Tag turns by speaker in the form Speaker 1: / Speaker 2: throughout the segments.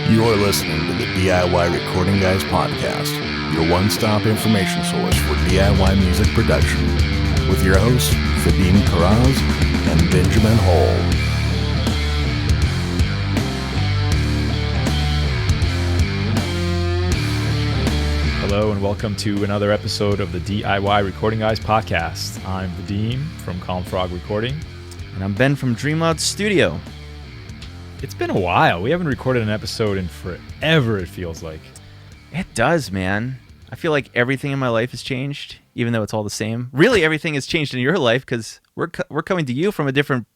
Speaker 1: You're listening to the DIY Recording Guys podcast, your one-stop information source for DIY music production, with your hosts, Vadim and Benjamin Hall.
Speaker 2: Hello and welcome to another episode of the DIY Recording Guys podcast. I'm Vadim from Calm Frog Recording.
Speaker 3: And I'm Ben from Dreamloud Studio.
Speaker 2: It's been a while. We haven't recorded an episode in forever, it feels like.
Speaker 3: It does, man. I feel like everything in my life has changed, even though it's all the same. Really, everything has changed in your life because we're coming to you from a different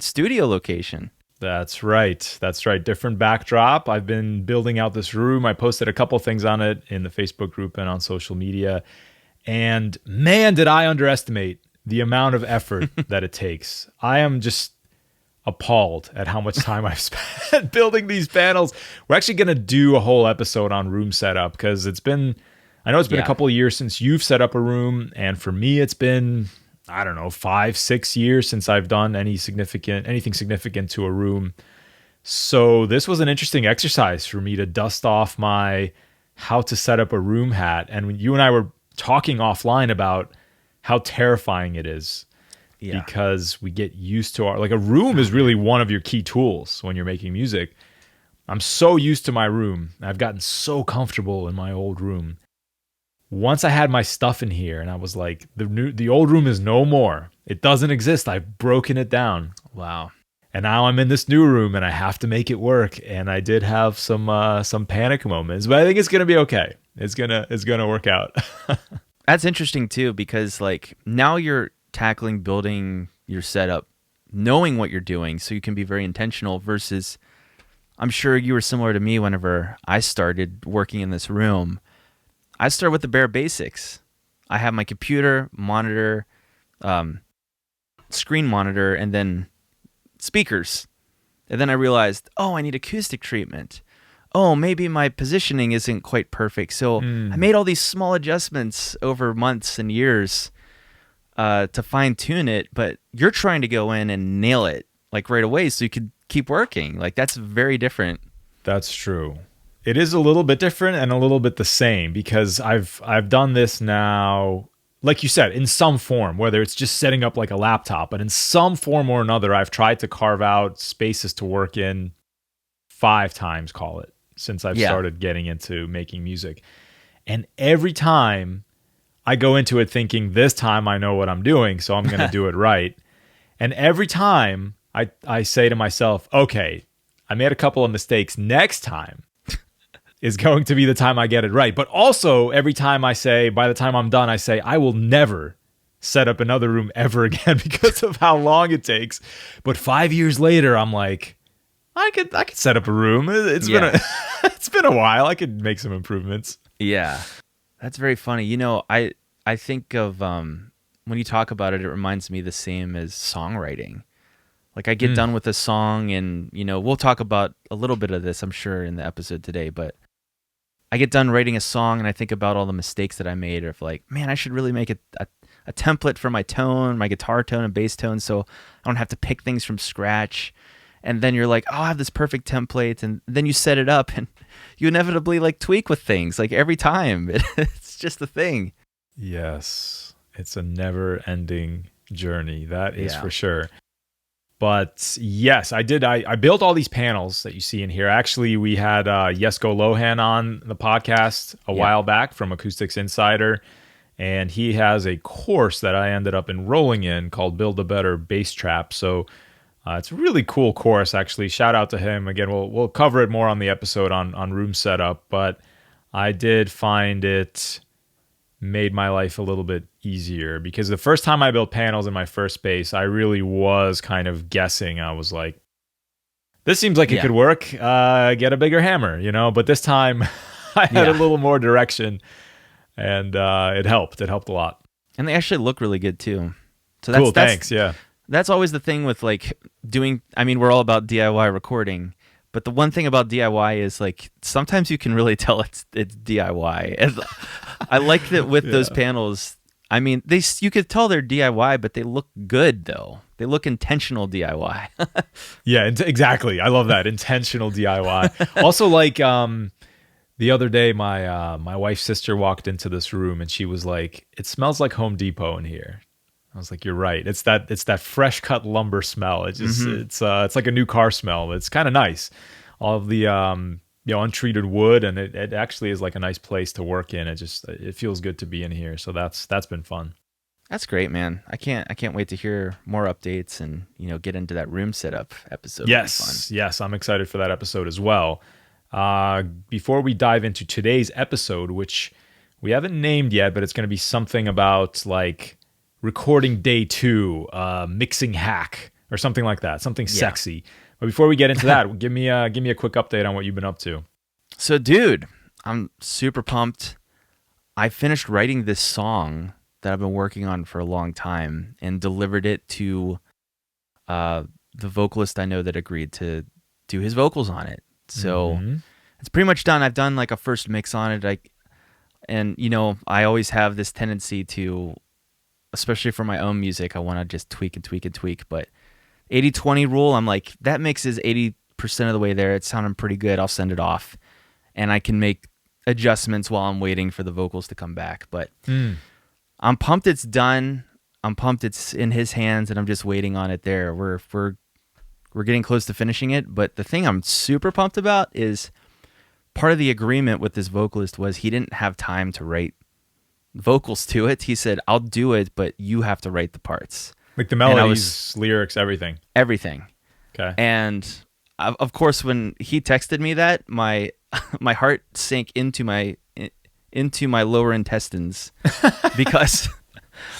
Speaker 3: studio location.
Speaker 2: That's right. Different backdrop. I've been building out this room. I posted a couple things on it in the Facebook group and on social media. And man, did I underestimate the amount of effort that it takes. I am just appalled at how much time I've spent building these panels. We're actually going to do a whole episode on room setup because I know it's been a couple of years since you've set up a room. And for me, it's been, 5-6 years since I've done anything significant to a room. So this was an interesting exercise for me to dust off my how to set up a room hat. And when you and I were talking offline about how terrifying it is. Yeah. Because we get used to a room is really one of your key tools when you're making music. I'm so used to my room. I've gotten so comfortable in my old room. Once I had my stuff in here and I was like, the old room is no more. It doesn't exist. I've broken it down.
Speaker 3: Wow. And
Speaker 2: now I'm in this new room and I have to make it work. And I did have some panic moments, but I think it's gonna be okay. It's gonna work out.
Speaker 3: That's interesting too, because now you're tackling building your setup, knowing what you're doing, so you can be very intentional versus I'm sure you were similar to me whenever I started working in this room. I start with the bare basics. I have my computer, monitor, screen monitor, and then speakers. And then I realized, I need acoustic treatment. Maybe my positioning isn't quite perfect. So I made all these small adjustments over months and years to fine tune it, but you're trying to go in and nail it right away so you could keep working. That's very different.
Speaker 2: That's true. It is a little bit different and a little bit the same because I've done this now, like you said, in some form, whether it's just setting up like a laptop, but in some form or another, I've tried to carve out spaces to work in 5 times, call it, since I've started getting into making music. And every time I go into it thinking this time I know what I'm doing, so I'm going to do it right. And every time I say to myself, okay, I made a couple of mistakes. Next time is going to be the time I get it right. But also every time I say, by the time I'm done, I say, I will never set up another room ever again because of how long it takes. But 5 years later, I'm like, I could set up a room. It's been a while. I could make some improvements.
Speaker 3: Yeah. That's very funny. I think of when you talk about it, it reminds me the same as songwriting. I get done with a song and, we'll talk about a little bit of this, I'm sure, in the episode today, but I get done writing a song and I think about all the mistakes that I made of man, I should really make a template for my tone, my guitar tone and bass tone so I don't have to pick things from scratch. And then you're like, I have this perfect template. And then you set it up and you inevitably tweak with things every time. It's just a thing.
Speaker 2: Yes. It's a never ending journey. That is for sure. But yes, I did. I built all these panels that you see in here. Actually, we had Yesko Lohan on the podcast a while back from Acoustics Insider. And he has a course that I ended up enrolling in called Build a Better Bass Trap. So it's a really cool course, actually. Shout out to him. Again, we'll cover it more on the episode on room setup, but I did find it made my life a little bit easier because the first time I built panels in my first space, I really was kind of guessing. I was like, this seems like it could work. Get a bigger hammer, but this time I had a little more direction and it helped. It helped a lot.
Speaker 3: And they actually look really good too. So
Speaker 2: cool, thanks. Yeah.
Speaker 3: That's always the thing with doing, we're all about DIY recording, but the one thing about DIY is sometimes you can really tell it's DIY. And I like that with those panels. You could tell they're DIY, but they look good though. look intentional DIY.
Speaker 2: Yeah, exactly. I love that. Intentional DIY. Also, like the other day, my wife's sister walked into this room and she was like, "It smells like Home Depot in here." I was like, "You're right. It's that fresh cut lumber smell. It's just it's like a new car smell. It's kind of nice. All of the untreated wood, and it actually is like a nice place to work in. It feels good to be in here. So that's been fun.
Speaker 3: That's great, man. I can't wait to hear more updates and get into that room setup episode.
Speaker 2: Yes, I'm excited for that episode as well. Before we dive into today's episode, which we haven't named yet, but it's going to be something about like recording day 2, mixing hack or something like that, something sexy. But before we get into that, give me a quick update on what you've been up to.
Speaker 3: So, dude, I'm super pumped. I finished writing this song that I've been working on for a long time and delivered it to the vocalist I know that agreed to do his vocals on it. So it's pretty much done. I've done like a first mix on it. I always have this tendency to, especially for my own music, I want to just tweak and tweak and tweak. But 80-20 rule, I'm like, that mix is 80% of the way there. It's sounding pretty good. I'll send it off. And I can make adjustments while I'm waiting for the vocals to come back. But I'm pumped it's done. I'm pumped it's in his hands, and I'm just waiting on it there. We're getting close to finishing it. But the thing I'm super pumped about is part of the agreement with this vocalist was he didn't have time to write vocals to it. He said, "I'll do it, but you have to write the parts."
Speaker 2: Like the melodies, lyrics, everything.
Speaker 3: Everything. Okay. And of course, when he texted me that, my heart sank into my lower intestines because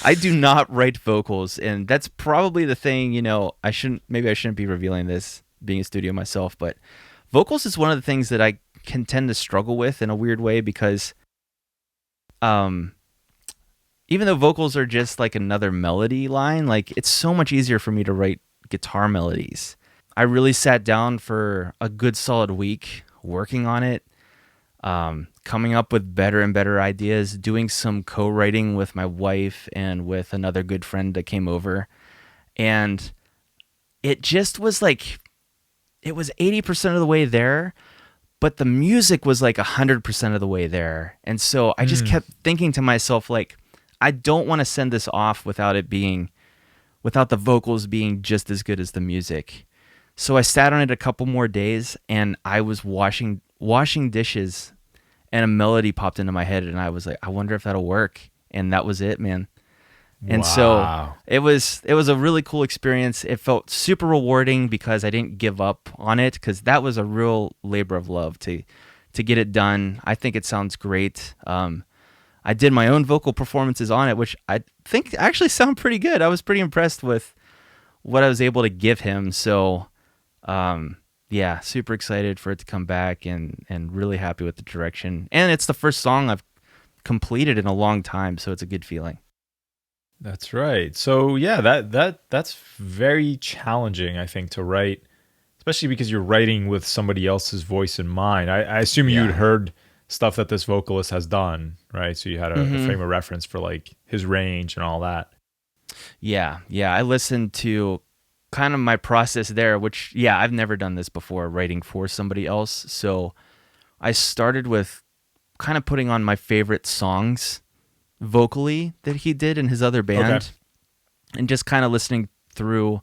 Speaker 3: I do not write vocals, and that's probably the thing. I shouldn't be revealing this, being a studio myself, but vocals is one of the things that I can tend to struggle with in a weird way because, even though vocals are just like another melody line, like it's so much easier for me to write guitar melodies. I really sat down for a good solid week working on it, coming up with better and better ideas, doing some co-writing with my wife and with another good friend that came over. And it just was like, it was 80% of the way there, but the music was like 100% of the way there. And so I just kept thinking to myself, like, I don't want to send this off without the vocals being just as good as the music. So I sat on it a couple more days, and I was washing dishes, and a melody popped into my head, and I was like, I wonder if that'll work. And that was it, man. And so it was a really cool experience. It felt super rewarding because I didn't give up on it, because that was a real labor of love to get it done. I think it sounds great. I did my own vocal performances on it, which I think actually sound pretty good. I was pretty impressed with what I was able to give him. So, super excited for it to come back and really happy with the direction. And it's the first song I've completed in a long time, so it's a good feeling.
Speaker 2: That's right. So yeah, that's very challenging, I think, to write, especially because you're writing with somebody else's voice in mind. I assume you'd heard stuff that this vocalist has done, right? So you had a frame of reference for like his range and all that.
Speaker 3: Yeah. I listened to kind of my process there, which, I've never done this before, writing for somebody else. So I started with kind of putting on my favorite songs vocally that he did in his other band, and just kind of listening through,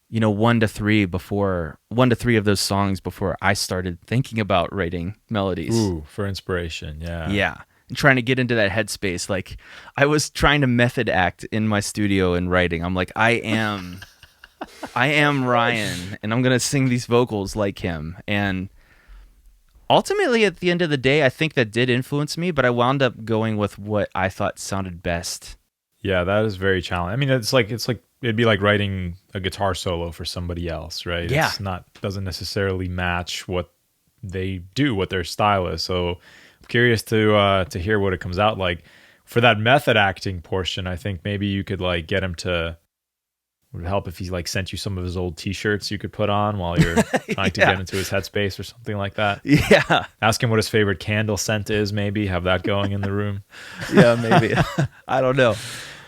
Speaker 3: 1 to 3 of those songs before I started thinking about writing melodies.
Speaker 2: Ooh, for inspiration.
Speaker 3: Yeah. And trying to get into that headspace. Like, I was trying to method act in my studio and writing. I'm like, I am Ryan, and I'm going to sing these vocals like him. And ultimately, at the end of the day, I think that did influence me, but I wound up going with what I thought sounded best.
Speaker 2: Yeah, that is very challenging. I mean, it's like it'd be like writing a guitar solo for somebody else, right?
Speaker 3: Yeah.
Speaker 2: It's doesn't necessarily match what they do, what their style is. So I'm curious to hear what it comes out like. For that method acting portion, I think maybe you could like get him to, would it help if he like sent you some of his old t-shirts you could put on while you're trying to get into his headspace or something like that?
Speaker 3: Yeah.
Speaker 2: Ask him what his favorite candle scent is, maybe have that going in the room.
Speaker 3: Yeah, maybe. I don't know.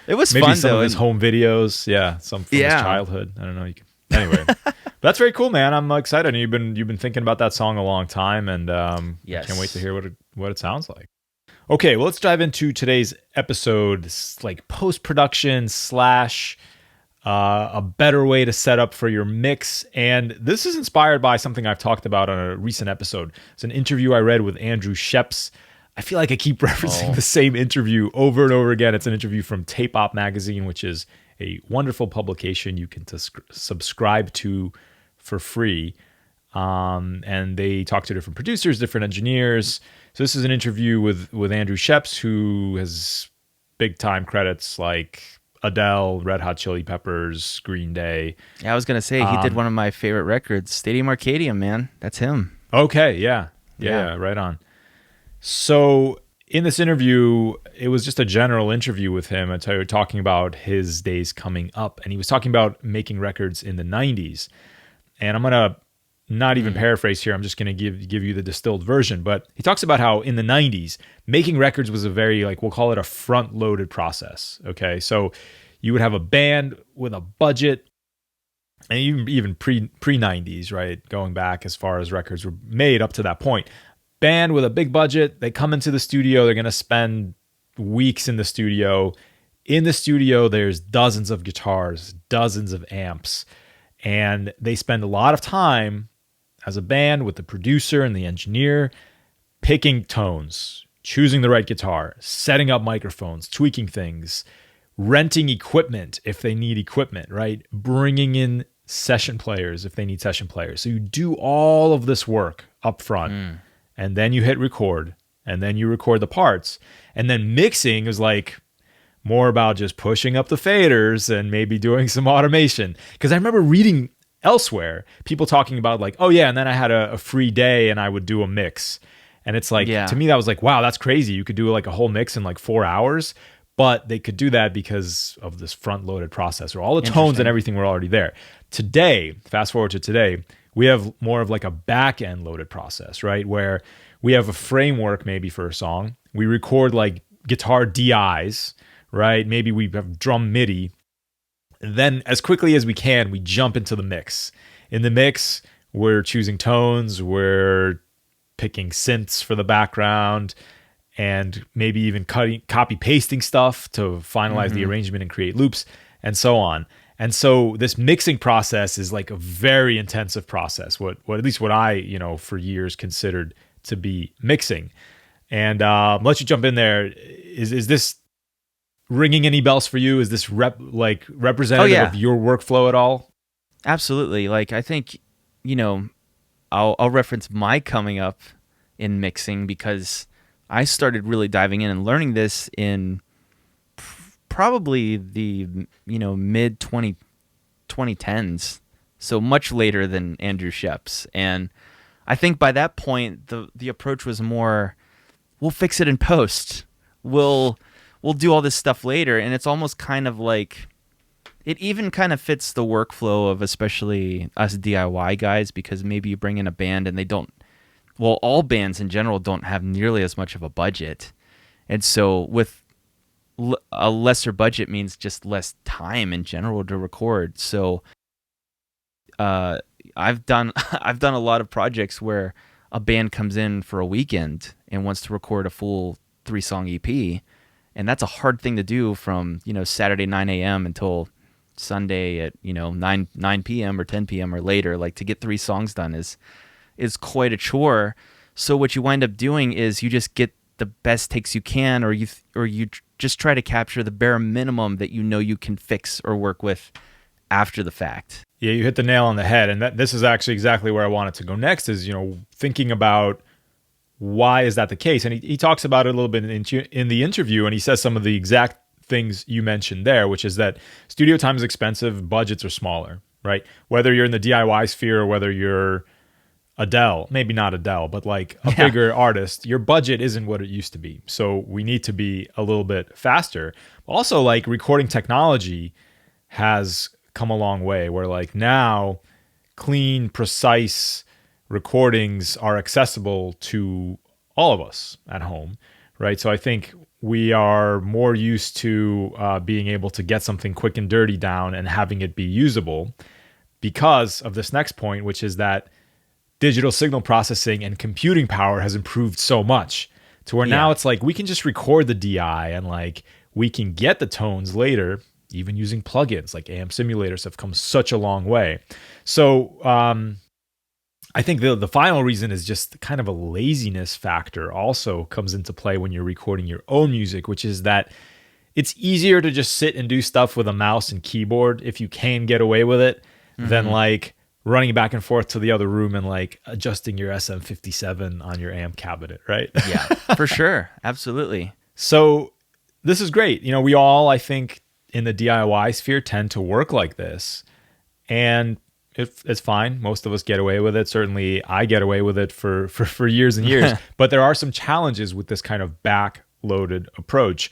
Speaker 3: It was
Speaker 2: maybe
Speaker 3: fun
Speaker 2: some
Speaker 3: though.
Speaker 2: of his home videos. Yeah, some from his childhood. I don't know. Anyway, that's very cool, man. I'm excited. You've been thinking about that song a long time, and
Speaker 3: Yes.
Speaker 2: I can't wait to hear what it sounds like. Okay, well, let's dive into today's episode. It's like post-production slash a better way to set up for your mix. And this is inspired by something I've talked about on a recent episode. It's an interview I read with Andrew Sheps. I feel like I keep referencing the same interview over and over again. It's an interview from Tape Op Magazine, which is a wonderful publication you can subscribe to for free. And they talk to different producers, different engineers. So this is an interview with Andrew Sheps, who has big time credits like Adele, Red Hot Chili Peppers, Green Day.
Speaker 3: Yeah, I was gonna say he did one of my favorite records, Stadium Arcadium, man. That's him.
Speaker 2: Okay, yeah, right on. So in this interview, it was just a general interview with him. I tell you, talking about his days coming up, and he was talking about making records in the 90s. And I'm gonna not even paraphrase here. I'm just gonna give you the distilled version. But he talks about how in the 90s, making records was a very, like, we'll call it a front-loaded process. Okay, so you would have a band with a budget, and even pre 90s, right? Going back as far as records were made up to that point. Band with a big budget, they come into the studio, they're going to spend weeks in the studio. In the studio, there's dozens of guitars, dozens of amps, and they spend a lot of time as a band with the producer and the engineer picking tones, choosing the right guitar, setting up microphones, tweaking things, renting equipment if they need equipment, right? Bringing in session players if they need session players. So you do all of this work up front. And then you hit record, and then you record the parts. And then mixing is like more about just pushing up the faders and maybe doing some automation. Because I remember reading elsewhere, people talking about like, oh yeah, and then I had a free day and I would do a mix. And it's like, to me, that was like, wow, that's crazy. You could do like a whole mix in like 4 hours. But they could do that because of this front-loaded process, or all the tones and everything were already there. Today, fast forward to today, we have more of like a back-end loaded process, right? Where we have a framework maybe for a song. We record like guitar DIs, right? Maybe we have drum MIDI. And then as quickly as we can, we jump into the mix. In the mix, we're choosing tones, we're picking synths for the background, and maybe even copy pasting stuff to finalize the arrangement and create loops, and so on. And so this mixing process is like a very intensive process. What at least what I, for years considered to be mixing. And let you jump in there. Is this ringing any bells for you? Is this representative of your workflow at all?
Speaker 3: Absolutely. Like, I think, I'll reference my coming up in mixing, because I started really diving in and learning this in probably the mid 2010s, so much later than Andrew Sheps. And I think by that point the approach was more, we'll fix it in post, we'll do all this stuff later. And it's almost kind of like, it even kind of fits the workflow of especially us DIY guys, because maybe you bring in a band and they don't, well, all bands in general don't have nearly as much of a budget. And so with a lesser budget means just less time in general to record. So I've done a lot of projects where a band comes in for a weekend and wants to record a full 3-song EP, and that's a hard thing to do from Saturday 9 a.m. until Sunday at 9 p.m. or 10 p.m. or later. Like, to get 3 songs done is quite a chore. So what you wind up doing is you just get the best takes you can, or you just try to capture the bare minimum that you can fix or work with after the fact.
Speaker 2: Yeah, you hit the nail on the head. And this is actually exactly where I wanted to go next, is, thinking about why is that the case? And he talks about it a little bit in the interview, and he says some of the exact things you mentioned there, which is that studio time is expensive, budgets are smaller, right? Whether you're in the DIY sphere or whether you're Adele, maybe not Adele, but like a bigger artist, your budget isn't what it used to be. So we need to be a little bit faster. Also, like, recording technology has come a long way, where like now clean, precise recordings are accessible to all of us at home, right? So I think we are more used to being able to get something quick and dirty down and having it be usable because of this next point, which is that digital signal processing and computing power has improved so much to where now it's like we can just record the DI and like we can get the tones later, even using plugins like AM simulators have come such a long way. So I think the final reason is just kind of a laziness factor also comes into play when you're recording your own music, which is that it's easier to just sit and do stuff with a mouse and keyboard if you can get away with it than like running back and forth to the other room and like adjusting your SM57 on your amp cabinet, right?
Speaker 3: Yeah, for sure. Absolutely.
Speaker 2: So this is great. You know, we all, I think, in the DIY sphere tend to work like this. And it's fine. Most of us get away with it. Certainly I get away with it for years and years. But there are some challenges with this kind of back-loaded approach.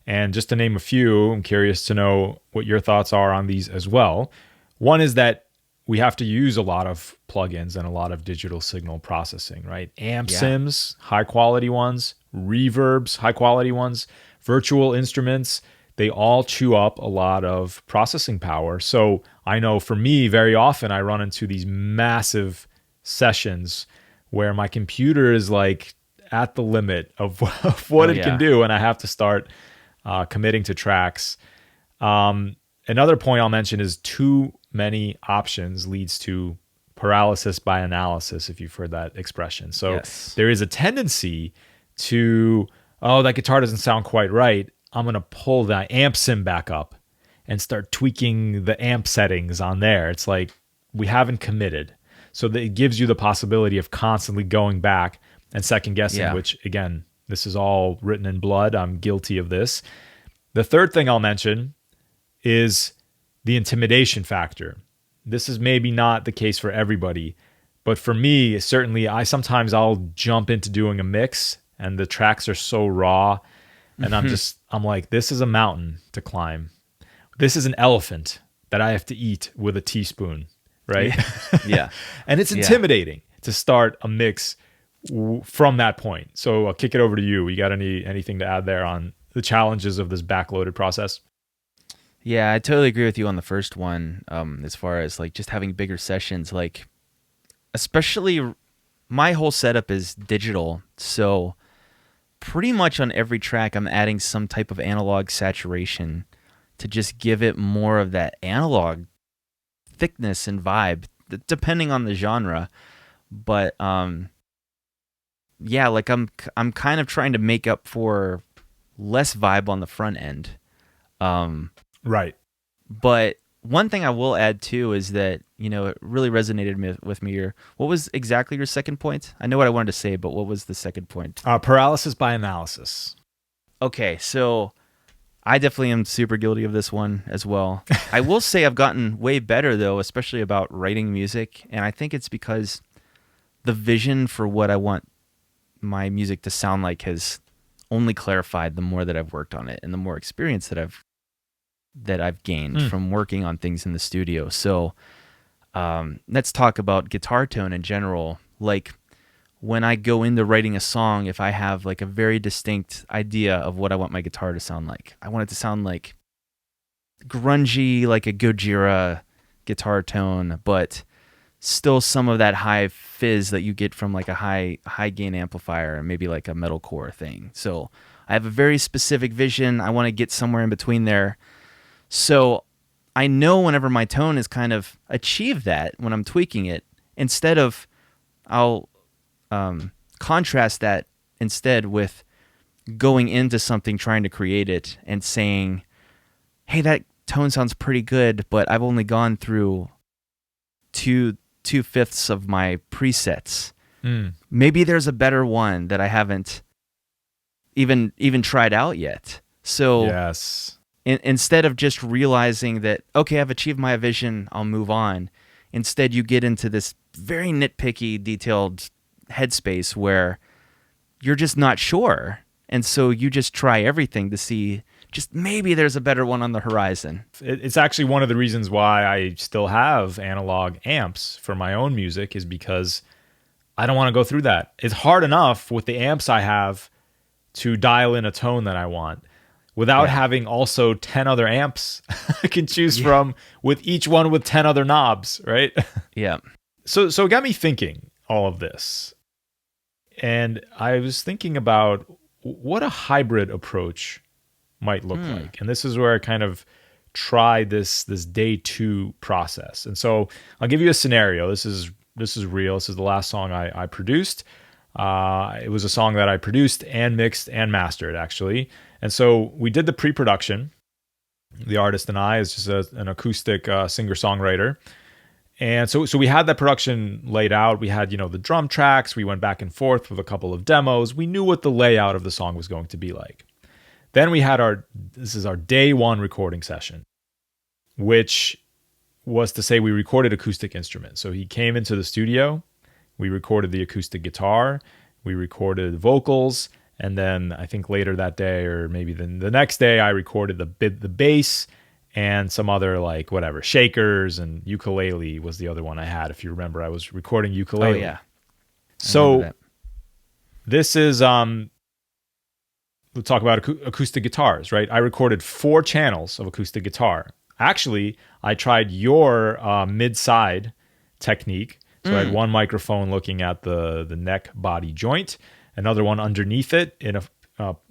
Speaker 2: And just to name a few, I'm curious to know what your thoughts are on these as well. One is that we have to use a lot of plugins and a lot of digital signal processing, right? Amp sims, high quality ones, reverbs, high quality ones, virtual instruments, they all chew up a lot of processing power. So I know for me, very often I run into these massive sessions where my computer is like at the limit of what it can do, and I have to start committing to tracks. Another point I'll mention is too many options leads to paralysis by analysis, if you've heard that expression. So there is a tendency to, oh, that guitar doesn't sound quite right. I'm going to pull the amp sim back up and start tweaking the amp settings on there. It's like we haven't committed. So it gives you the possibility of constantly going back and second guessing, which again, this is all written in blood. I'm guilty of this. The third thing I'll mention is the intimidation factor. This is maybe not the case for everybody, but for me, certainly I'll jump into doing a mix and the tracks are so raw and I'm like, this is a mountain to climb. This is an elephant that I have to eat with a teaspoon, right?
Speaker 3: Yeah.
Speaker 2: And it's intimidating to start a mix from that point. So I'll kick it over to you. You got anything to add there on the challenges of this backloaded process?
Speaker 3: Yeah, I totally agree with you on the first one. As far as like just having bigger sessions, like especially my whole setup is digital. So pretty much on every track, I'm adding some type of analog saturation to just give it more of that analog thickness and vibe, depending on the genre. But yeah, like I'm kind of trying to make up for less vibe on the front end.
Speaker 2: Right.
Speaker 3: But one thing I will add too is that, you know, it really resonated with me. What was exactly your second point? I know what I wanted to say, but what was the second point?
Speaker 2: Paralysis by analysis.
Speaker 3: Okay, so I definitely am super guilty of this one as well. I will say I've gotten way better though, especially about writing music. And I think it's because the vision for what I want my music to sound like has only clarified the more that I've worked on it and the more experience that I've gained from working on things in the studio. So let's talk about guitar tone in general. Like when I go into writing a song, if I have like a very distinct idea of what I want my guitar to sound like, I want it to sound like grungy, like a Gojira guitar tone, but still some of that high fizz that you get from like a high gain amplifier and maybe like a metalcore thing. So I have a very specific vision. I want to get somewhere in between there. So I know whenever my tone is kind of achieved that when I'm tweaking it, I'll contrast that instead with going into something, trying to create it and saying, hey, that tone sounds pretty good, but I've only gone through two-fifths of my presets. Maybe there's a better one that I haven't even tried out yet. So
Speaker 2: yes.
Speaker 3: Instead of just realizing that, okay, I've achieved my vision, I'll move on. Instead, you get into this very nitpicky, detailed headspace where you're just not sure. And so you just try everything to see just maybe there's a better one on the horizon.
Speaker 2: It's actually one of the reasons why I still have analog amps for my own music is because I don't want to go through that. It's hard enough with the amps I have to dial in a tone that I want without having also 10 other amps I can choose from, with each one with 10 other knobs, right?
Speaker 3: Yeah.
Speaker 2: So it got me thinking all of this. And I was thinking about what a hybrid approach might look like. And this is where I kind of try this day 2 process. And so I'll give you a scenario. This is real. This is the last song I produced. It was a song that I produced and mixed and mastered, actually. And so we did the pre-production. The artist and I, is just an acoustic singer-songwriter. And so we had that production laid out. We had, the drum tracks. We went back and forth with a couple of demos. We knew what the layout of the song was going to be like. Then we had this is our day 1 recording session, which was to say we recorded acoustic instruments. So he came into the studio. We recorded the acoustic guitar. We recorded vocals. And then I think later that day, or maybe the next day, I recorded the bass and some other shakers, and ukulele was the other one I had. If you remember, I was recording ukulele.
Speaker 3: Oh yeah.
Speaker 2: So this is we'll talk about acoustic guitars, right? I recorded 4 channels of acoustic guitar. Actually, I tried your mid-side technique. So I had one microphone looking at the neck body joint, another one underneath it in a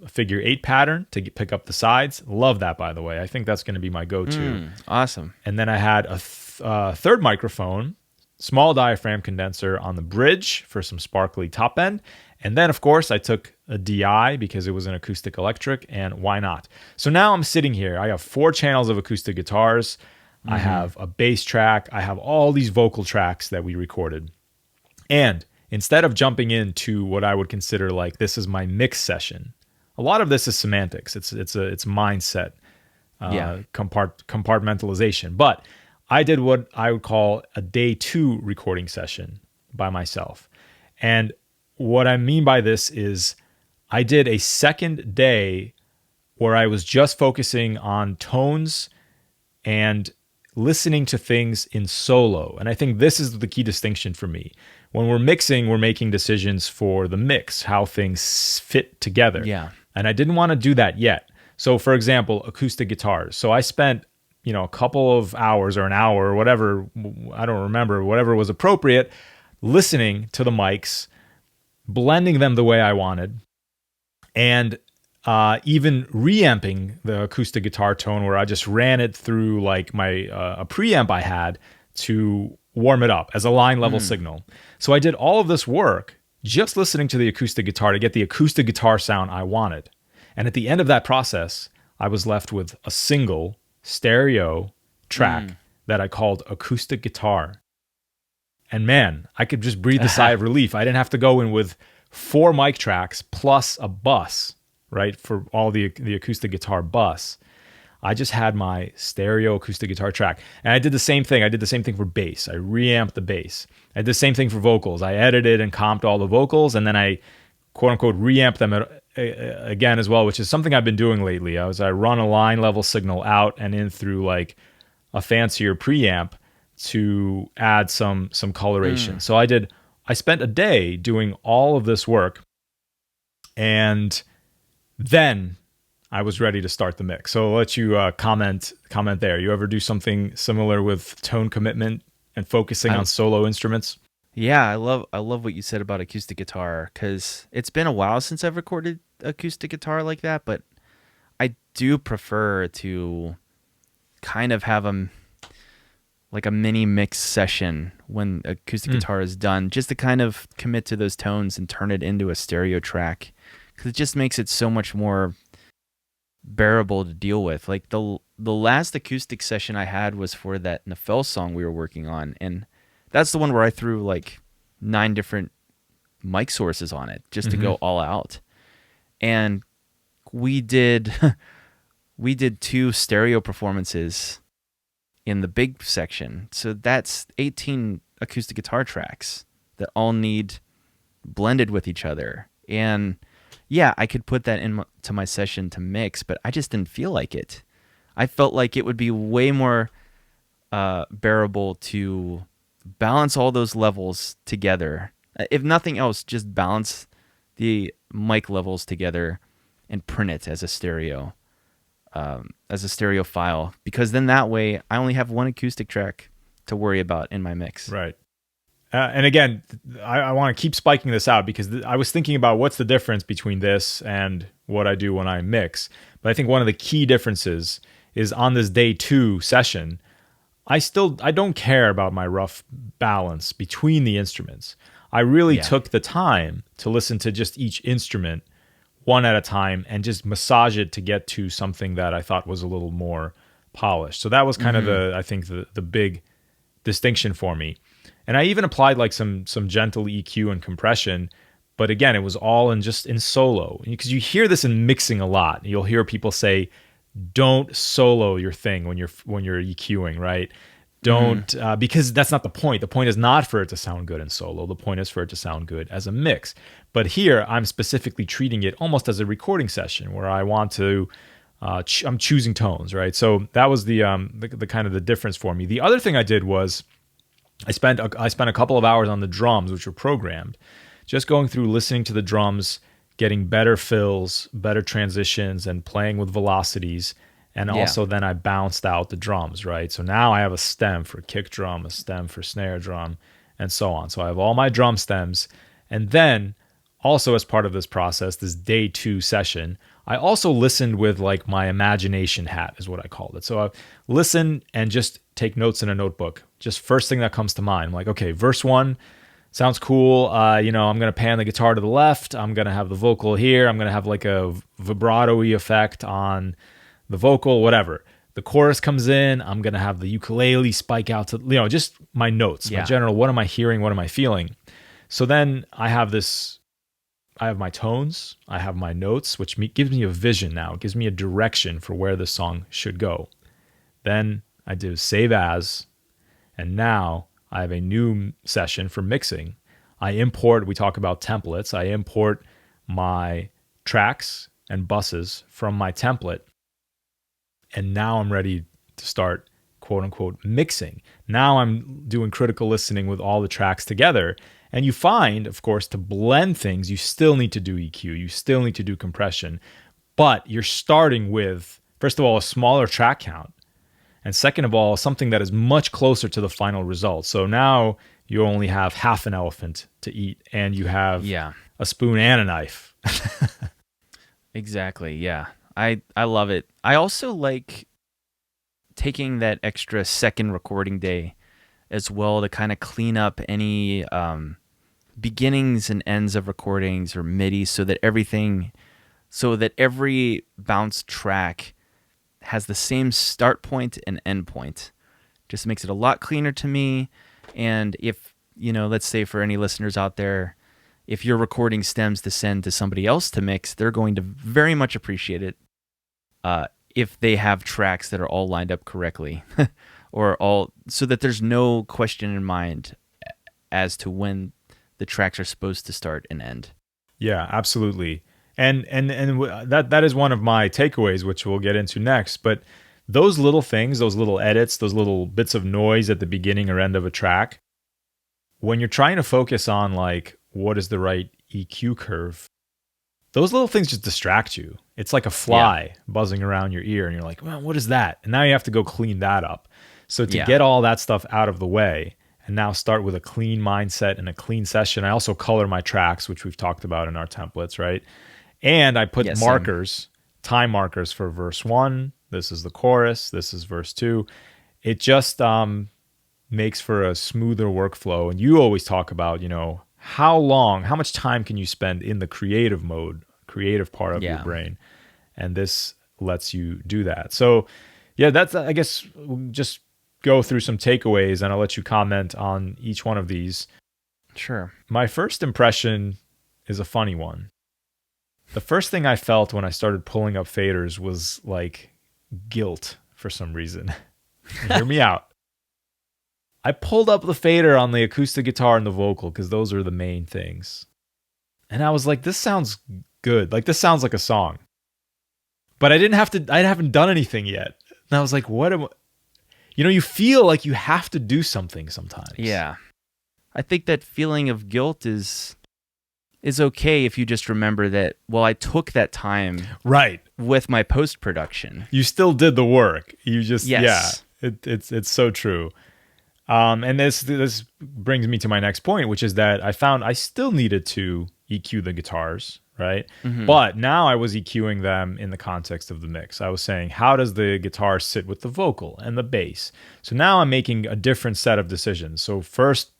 Speaker 2: figure 8 pattern to pick up the sides. Love that, by the way. I think that's going to be my go-to.
Speaker 3: Awesome.
Speaker 2: And then I had a third microphone, small diaphragm condenser on the bridge for some sparkly top end. And then, of course, I took a DI because it was an acoustic electric, and why not? So now I'm sitting here. I have 4 channels of acoustic guitars. I have a bass track. I have all these vocal tracks that we recorded. And instead of jumping into what I would consider this is my mix session, a lot of this is semantics. It's mindset, compartmentalization. But I did what I would call a day 2 recording session by myself. And what I mean by this is I did a second day where I was just focusing on tones and listening to things in solo. And I think this is the key distinction for me. When we're mixing, we're making decisions for the mix, how things fit together.
Speaker 3: Yeah.
Speaker 2: And I didn't want to do that yet. So for example, acoustic guitars. So I spent, a couple of hours or an hour or whatever, I don't remember, whatever was appropriate, listening to the mics, blending them the way I wanted, and even reamping the acoustic guitar tone, where I just ran it through my a preamp I had to warm it up as a line level signal. So I did all of this work just listening to the acoustic guitar to get the acoustic guitar sound I wanted. And at the end of that process, I was left with a single stereo track that I called Acoustic Guitar. And man, I could just breathe a sigh of relief. I didn't have to go in with 4 mic tracks plus a bus, right, for all the acoustic guitar bus. I just had my stereo acoustic guitar track. And I did the same thing. I did the same thing for bass. I reamped the bass. I did the same thing for vocals. I edited and comped all the vocals, and then I quote unquote reamped them again as well, which is something I've been doing lately. I run a line level signal out and in through a fancier preamp to add some coloration. So I spent a day doing all of this work, and then I was ready to start the mix. So I'll let you comment there. You ever do something similar with tone commitment and focusing on solo instruments?
Speaker 3: Yeah, I love what you said about acoustic guitar, because it's been a while since I've recorded acoustic guitar like that, but I do prefer to kind of have a mini mix session when acoustic guitar is done, just to kind of commit to those tones and turn it into a stereo track, because it just makes it so much more bearable to deal with. The last acoustic session I had was for that Nafel song we were working on, and that's the one where I threw 9 different mic sources on it just to go all out. And we did 2 stereo performances in the big section. So that's 18 acoustic guitar tracks that all need blended with each other. And yeah, I could put that into my session to mix, but I just didn't feel like it. I felt like it would be way more bearable to balance all those levels together. If nothing else, just balance the mic levels together and print it as a stereo file, because then that way I only have one acoustic track to worry about in my mix.
Speaker 2: Right. And again, I want to keep spiking this out because I was thinking about what's the difference between this and what I do when I mix. But I think one of the key differences is on this day 2 session, I don't care about my rough balance between the instruments. I really took the time to listen to just each instrument one at a time and just massage it to get to something that I thought was a little more polished. So that was kind of the big distinction for me. And I even applied like some gentle EQ and compression, but again, it was all in solo. Because you hear this in mixing a lot. You'll hear people say, "Don't solo your thing when you're EQing, right? Don't because that's not the point. The point is not for it to sound good in solo. The point is for it to sound good as a mix. But here, I'm specifically treating it almost as a recording session where I want to. I'm choosing tones, right? So that was the kind of the difference for me. The other thing I did was I spent a couple of hours on the drums, which were programmed, just going through listening to the drums, getting better fills, better transitions, and playing with velocities. And also then I bounced out the drums, right? So now I have a stem for kick drum, a stem for snare drum, and so on. So I have all my drum stems. And then also as part of this process, this day 2 session, I also listened with like my imagination hat is what I called it. So I listen and just take notes in a notebook. Just first thing that comes to mind. I'm like, okay, verse 1 sounds cool. I'm going to pan the guitar to the left. I'm going to have the vocal here. I'm going to have like a vibrato-y effect on the vocal, whatever. The chorus comes in. I'm going to have the ukulele spike out to, just my notes, my general, what am I hearing? What am I feeling? So then I have my tones, I have my notes, which gives me a vision now. It gives me a direction for where the song should go. Then I do save as, and now I have a new session for mixing. We talk about templates. I import my tracks and buses from my template, and now I'm ready to start quote unquote mixing. Now I'm doing critical listening with all the tracks together. And you find, of course, to blend things, you still need to do EQ, you still need to do compression, but you're starting with, first of all, a smaller track count, and second of all, something that is much closer to the final result. So now you only have half an elephant to eat, and you have a spoon and a knife.
Speaker 3: Exactly, yeah. I love it. I also like taking that extra second recording day as well to kind of clean up any beginnings and ends of recordings or MIDI so that every bounce track has the same start point and end point. Just makes it a lot cleaner to me. And if, let's say for any listeners out there, if you're recording stems to send to somebody else to mix, they're going to very much appreciate it if they have tracks that are all lined up correctly. So that there's no question in mind as to when the tracks are supposed to start and end.
Speaker 2: Yeah, absolutely. And that is one of my takeaways, which we'll get into next. But those little things, those little edits, those little bits of noise at the beginning or end of a track, when you're trying to focus on like what is the right EQ curve, those little things just distract you. It's like a fly buzzing around your ear, and you're like, well, what is that? And now you have to go clean that up. So to get all that stuff out of the way and now start with a clean mindset and a clean session, I also color my tracks, which we've talked about in our templates, right? And I put time markers for verse 1. This is the chorus. This is verse 2. It just makes for a smoother workflow. And you always talk about, how much time can you spend in the creative mode, creative part of your brain? And this lets you do that. So that's, I guess, just go through some takeaways and I'll let you comment on each one of these.
Speaker 3: Sure.
Speaker 2: My first impression is a funny one. The first thing I felt when I started pulling up faders was like guilt for some reason. Hear me out. I pulled up the fader on the acoustic guitar and the vocal because those are the main things. And I was like, this sounds good. Like, this sounds like a song. But I haven't done anything yet. And I was like, what am I? You feel like you have to do something sometimes.
Speaker 3: Yeah. I think that feeling of guilt is okay if you just remember that, well, I took that time
Speaker 2: Right.
Speaker 3: with my post-production.
Speaker 2: You still did the work. You just,
Speaker 3: Yes.
Speaker 2: yeah, it's so true. And this brings me to my next point, which is that I found I still needed to EQ the guitars, right? But now I was EQing them in the context of the mix. I was saying, how does the guitar sit with the vocal and the bass? So now I'm making a different set of decisions. So first,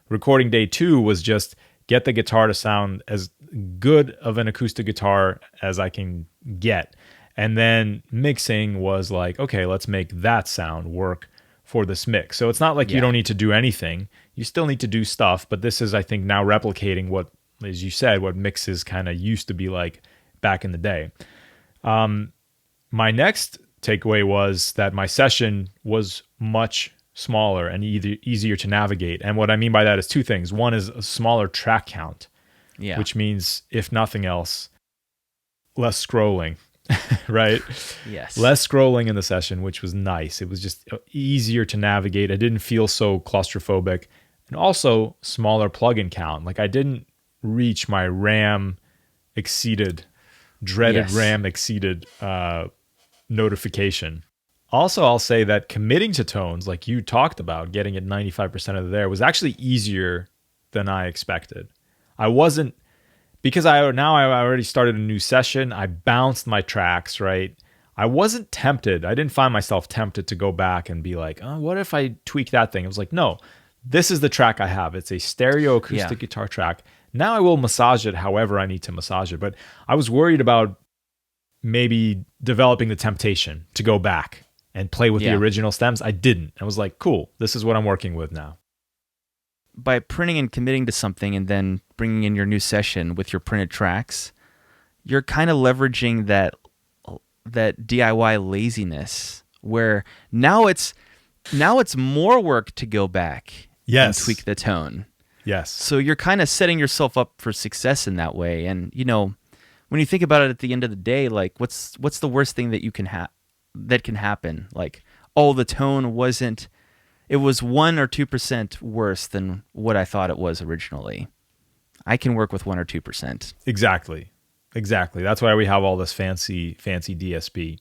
Speaker 2: recording day two was just get the guitar to sound as good of an acoustic guitar as I can get. And then mixing was like, okay, let's make that sound work for this mix. So it's not like you don't need to do anything. You still need to do stuff, but this is, I think, now replicating what, as you said, what mixes kind of used to be like back in the day. My next takeaway was that my session was much smaller and easier to navigate. And what I mean by that is two things. One is a smaller track count, which means, if nothing else, less scrolling. Right?
Speaker 3: Yes.
Speaker 2: Less scrolling in the session, which was nice. It was just easier to navigate. I didn't feel so claustrophobic. And also smaller plugin count. Like I didn't reach my RAM exceeded notification. Also, I'll say that committing to tones, like you talked about, getting it 95% of there, was actually easier than I expected. I wasn't, because I already started a new session. I bounced my tracks, right? I wasn't tempted. I didn't find myself tempted to go back and be like, oh, what if I tweak that thing? It was like, no, this is the track I have. It's a stereo acoustic guitar track. Now I will massage it however I need to massage it. But I was worried about maybe developing the temptation to go back and play with the original stems. I didn't. I was like, cool, this is what I'm working with now.
Speaker 3: By printing and committing to something and then bringing in your new session with your printed tracks, you're kind of leveraging that DIY laziness, where now it's more work to go back and tweak the tone.
Speaker 2: Yes.
Speaker 3: So you're kind of setting yourself up for success in that way. And when you think about it, at the end of the day, like what's the worst thing that that can happen? Like, oh, the tone wasn't. It was 1 or 2% worse than what I thought it was originally. I can work with 1 or 2%.
Speaker 2: Exactly. That's why we have all this fancy DSP.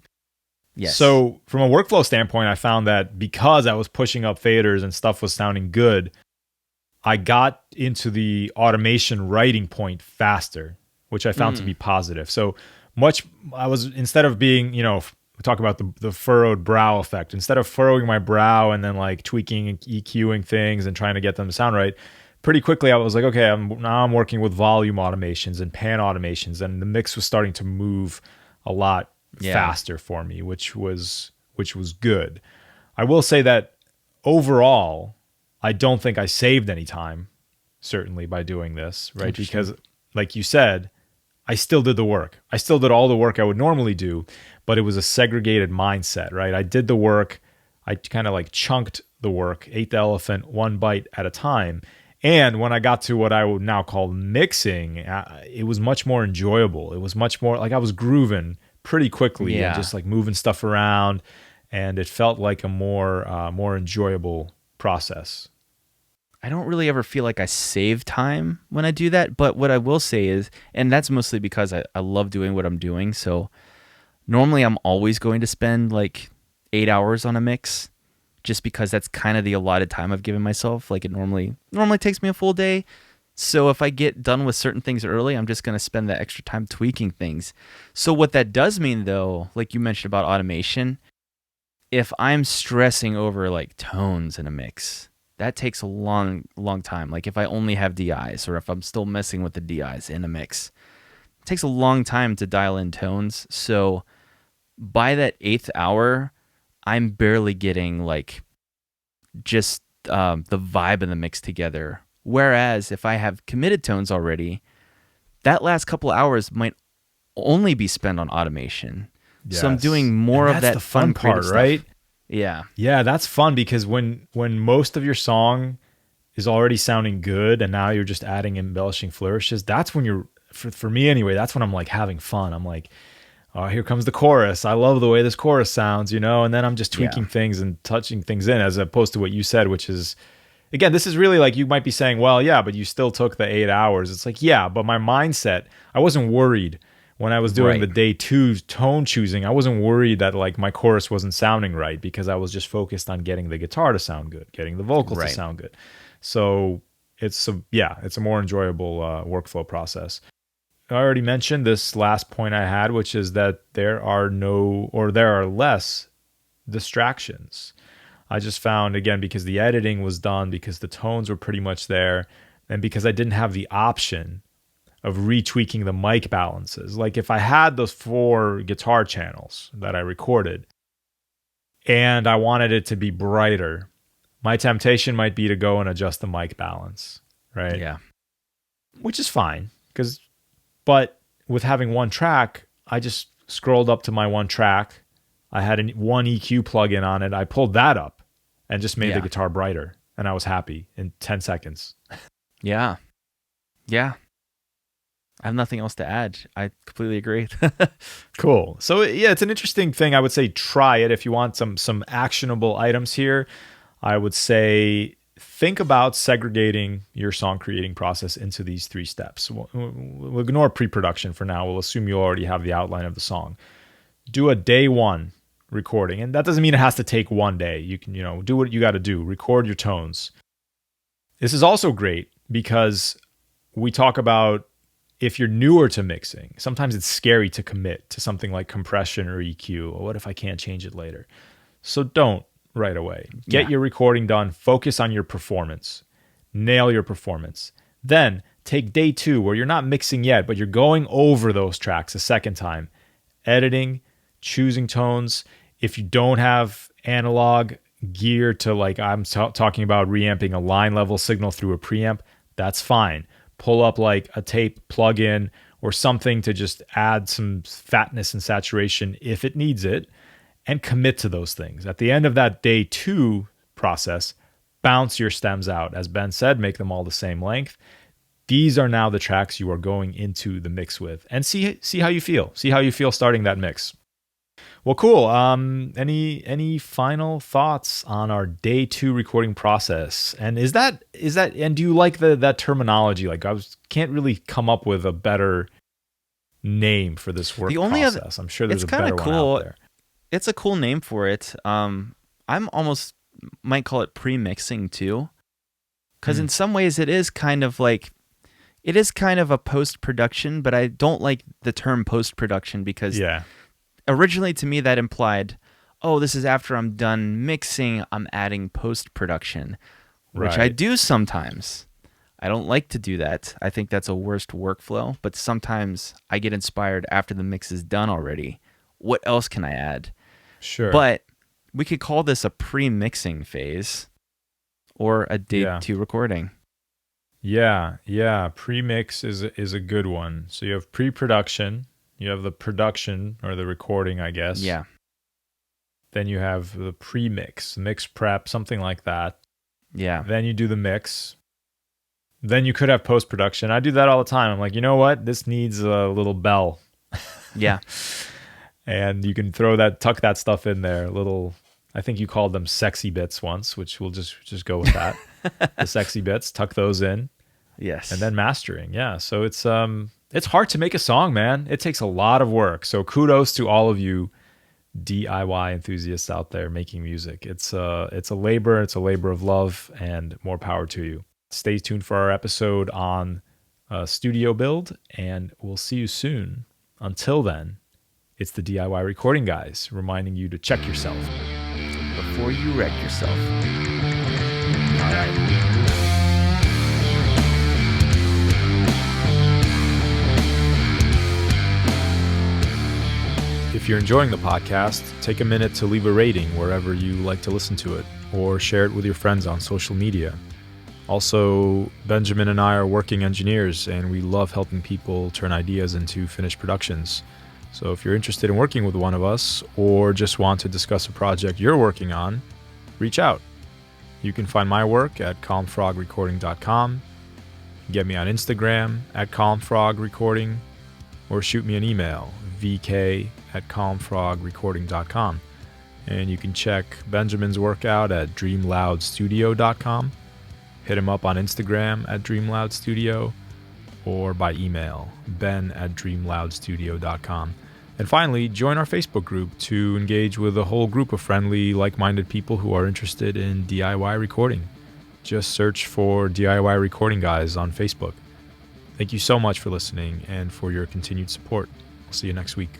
Speaker 3: Yes.
Speaker 2: So from a workflow standpoint, I found that because I was pushing up faders and stuff was sounding good, I got into the automation writing point faster, which I found to be positive. So instead of being, we talk about the furrowed brow effect. Instead of furrowing my brow and then like tweaking and EQing things and trying to get them to sound right, pretty quickly I was like, okay, now I'm working with volume automations and pan automations, and the mix was starting to move a lot faster for me, which was good. I will say that overall, I don't think I saved any time, certainly, by doing this, right? Because like you said, I still did the work. I still did all the work I would normally do, but it was a segregated mindset, right? I did the work. I kind of like chunked the work, ate the elephant one bite at a time. And when I got to what I would now call mixing, it was much more enjoyable. It was much more like I was grooving pretty quickly and just like moving stuff around. And it felt like a more enjoyable process.
Speaker 3: I don't really ever feel like I save time when I do that. But what I will say is, and that's mostly because I love doing what I'm doing. So normally I'm always going to spend like 8 hours on a mix, just because that's kind of the allotted time I've given myself. Like it normally takes me a full day. So if I get done with certain things early, I'm just going to spend that extra time tweaking things. So what that does mean, though, like you mentioned about automation, if I'm stressing over like tones in a mix, that takes a long time. Like if I only have DIs, or if I'm still messing with the DIs in a mix, it takes a long time to dial in tones. So by that 8th hour, I'm barely getting like just the vibe in the mix together. Whereas if I have committed tones already, that last couple of hours might only be spent on automation. Yes. So I'm doing more of that
Speaker 2: the fun part, right?
Speaker 3: Yeah.
Speaker 2: Yeah, that's fun, because when most of your song is already sounding good and now you're just adding embellishing flourishes, that's when you're, for me anyway, that's when I'm like having fun. I'm like, oh, here comes the chorus. I love the way this chorus sounds, and then I'm just tweaking things and touching things in, as opposed to what you said, which is again, this is really like, you might be saying, well, yeah, but you still took the 8 hours. It's like, yeah, but my mindset, I wasn't worried when I was doing the day 2 tone choosing. I wasn't worried that like my chorus wasn't sounding right, because I was just focused on getting the guitar to sound good, getting the vocals to sound good. So it's a more enjoyable workflow process. I already mentioned this last point I had, which is that there are less distractions. I just found, again, because the editing was done, because the tones were pretty much there, and because I didn't have the option of retweaking the mic balances. Like if I had those 4 guitar channels that I recorded and I wanted it to be brighter, my temptation might be to go and adjust the mic balance, right?
Speaker 3: Yeah.
Speaker 2: Which is fine, but with having one track, I just scrolled up to my one track. I had one EQ plugin on it. I pulled that up and just made the guitar brighter, and I was happy in 10 seconds.
Speaker 3: Yeah. Yeah. I have nothing else to add. I completely agree.
Speaker 2: Cool. So yeah, it's an interesting thing. I would say try it if you want some actionable items here. I would say think about segregating your song creating process into these 3 steps. We'll ignore pre-production for now. We'll assume you already have the outline of the song. Do a day 1 recording, and that doesn't mean it has to take 1 day. You can, do what you got to do. Record your tones. This is also great because we talk about, if you're newer to mixing, sometimes it's scary to commit to something like compression or EQ. Or what if I can't change it later? So don't right away. Get your recording done. Focus on your performance. Nail your performance. Then take day 2 where you're not mixing yet, but you're going over those tracks a second time. Editing, choosing tones. If you don't have analog gear to, like I'm talking about reamping a line level signal through a preamp, that's fine. Pull up like a tape plug-in or something to just add some fatness and saturation if it needs it, and commit to those things. At the end of that day 2 process, bounce your stems out. As Ben said, make them all the same length. These are now the tracks you are going into the mix with, and see how you feel. See how you feel starting that mix. Well, cool. Any final thoughts on our day 2 recording process? And is that and do you like that terminology? Like can't really come up with a better name for this work process. I'm sure there's a better one out there.
Speaker 3: It's a cool name for it. I'm almost might call it pre-mixing too, because in some ways it is kind of a post-production, but I don't like the term post-production because originally to me that implied, oh, this is after I'm done mixing, I'm adding post-production, which I do sometimes. I don't like to do that. I think that's a worst workflow, but sometimes I get inspired after the mix is done already. What else can I add?
Speaker 2: Sure.
Speaker 3: But we could call this a pre-mixing phase or a day 2 recording. Yeah. Pre-mix is a good one. So you have pre-production, you have the production or the recording, I guess.
Speaker 2: Yeah. Then you have the pre-mix, mix prep, something like that.
Speaker 3: Yeah.
Speaker 2: Then you do the mix. Then you could have post-production. I do that all the time. I'm like, you know what? This needs a little bell.
Speaker 3: Yeah.
Speaker 2: And you can tuck that stuff in there. I think you called them sexy bits once, which we'll just go with that. The sexy bits, tuck those in.
Speaker 3: Yes.
Speaker 2: And then mastering. Yeah. So it's hard to make a song, man. It takes a lot of work. So kudos to all of you DIY enthusiasts out there making music. It's a labor. It's a labor of love, and more power to you. Stay tuned for our episode on studio build, and we'll see you soon. Until then, it's the DIY Recording Guys reminding you to check yourself
Speaker 3: before you wreck yourself.
Speaker 2: All right. If you're enjoying the podcast, take a minute to leave a rating wherever you like to listen to it, or share it with your friends on social media. Also, Benjamin and I are working engineers, and we love helping people turn ideas into finished productions. So if you're interested in working with one of us, or just want to discuss a project you're working on, reach out. You can find my work at calmfrogrecording.com, get me on Instagram at calmfrogrecording, or shoot me an email, vk@calmfrogrecording.com. And you can check Benjamin's work out at dreamloudstudio.com. hit him up on Instagram at DreamLoudStudio or by email, ben@dreamloudstudio.com. And finally, join our Facebook group to engage with a whole group of friendly, like-minded people who are interested in DIY recording. Just search for DIY Recording Guys on Facebook. Thank you so much for listening and for your continued support. I'll see you next week.